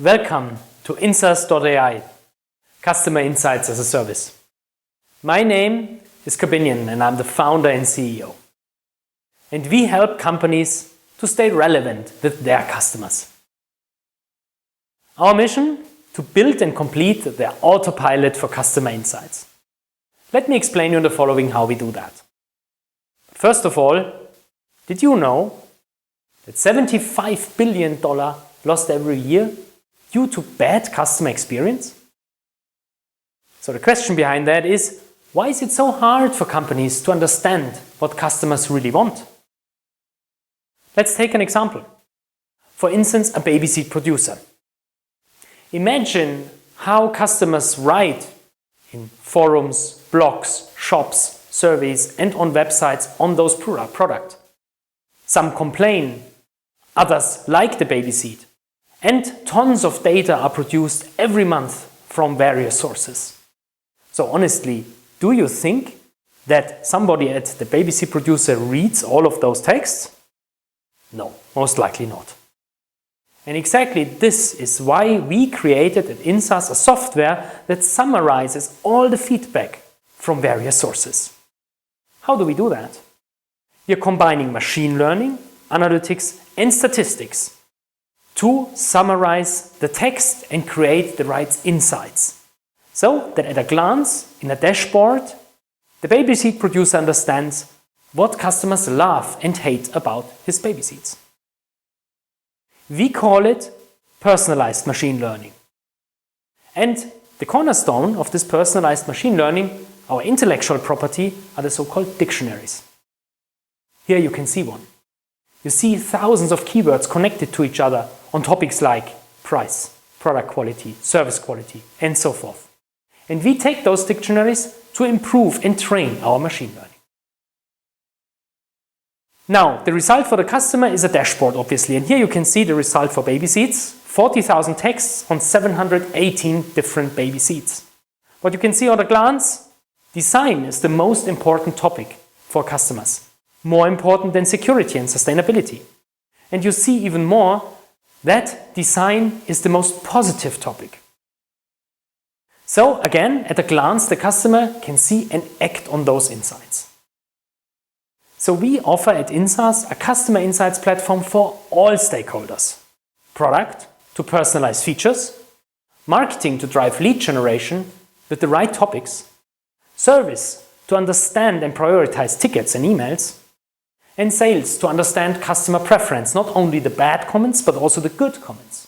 Welcome to Insaas.Ai, Customer Insights as a Service. My name is Kabinian and I'm the founder and CEO. And we help companies to stay relevant with their customers. Our mission? To build and complete their autopilot for customer insights. Let me explain you in the following how we do that. First of all, did you know that $75 billion lost every year due to bad customer experience? So the question behind that is, why is it so hard for companies to understand what customers really want? Let's take an example. For instance, a baby seat producer. Imagine how customers write in forums, blogs, shops, surveys and on websites on those products. Some complain, others like the baby seat. And tons of data are produced every month from various sources. So honestly, do you think that somebody at the baby seat producer reads all of those texts? No, most likely not. And exactly this is why we created at Insaas a software that summarizes all the feedback from various sources. How do we do that? We are combining machine learning, analytics and statistics to summarize the text and create the right insights. So that at a glance, in a dashboard, the baby seat producer understands what customers love and hate about his baby seats. We call it personalized machine learning. And the cornerstone of this personalized machine learning, our intellectual property, are the so-called dictionaries. Here you can see one. You see thousands of keywords connected to each other on topics like price, product quality, service quality, and so forth. And we take those dictionaries to improve and train our machine learning. Now, the result for the customer is a dashboard, obviously, and here you can see the result for baby seats, 40,000 texts on 718 different baby seats. What you can see at a glance, design is the most important topic for customers, more important than security and sustainability. And you see even more that design is the most positive topic. So again, at a glance, the customer can see and act on those insights. So we offer at Insaas a customer insights platform for all stakeholders. Product to personalize features, marketing to drive lead generation with the right topics, service to understand and prioritize tickets and emails, and sales to understand customer preference, not only the bad comments but also the good comments.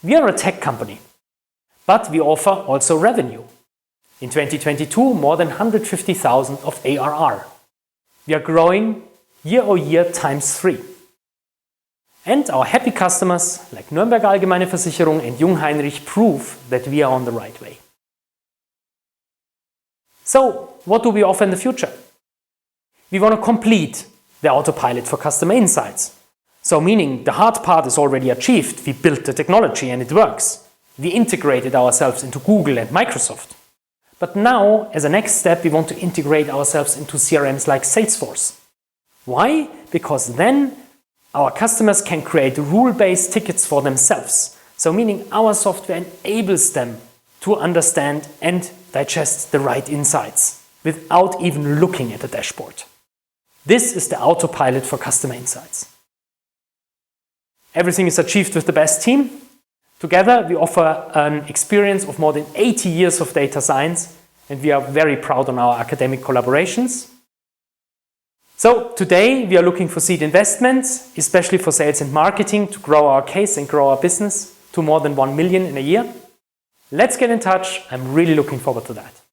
We are a tech company, but we offer also revenue. In 2022, more than 150,000 of ARR. We are growing year-over-year ×3. And our happy customers like Nürnberg Allgemeine Versicherung and Jungheinrich prove that we are on the right way. So, what do we offer in the future? We want to complete the autopilot for customer insights. So meaning the hard part is already achieved. We built the technology and it works. We integrated ourselves into Google and Microsoft. But now, as a next step, we want to integrate ourselves into CRMs like Salesforce. Why? Because then our customers can create rule-based tickets for themselves. So meaning our software enables them to understand and digest the right insights without even looking at the dashboard. This is the autopilot for customer insights. Everything is achieved with the best team. Together, we offer an experience of more than 80 years of data science, and we are very proud on our academic collaborations. So today, we are looking for seed investments, especially for sales and marketing, to grow our case and grow our business to more than 1 million in a year. Let's get in touch. I'm really looking forward to that.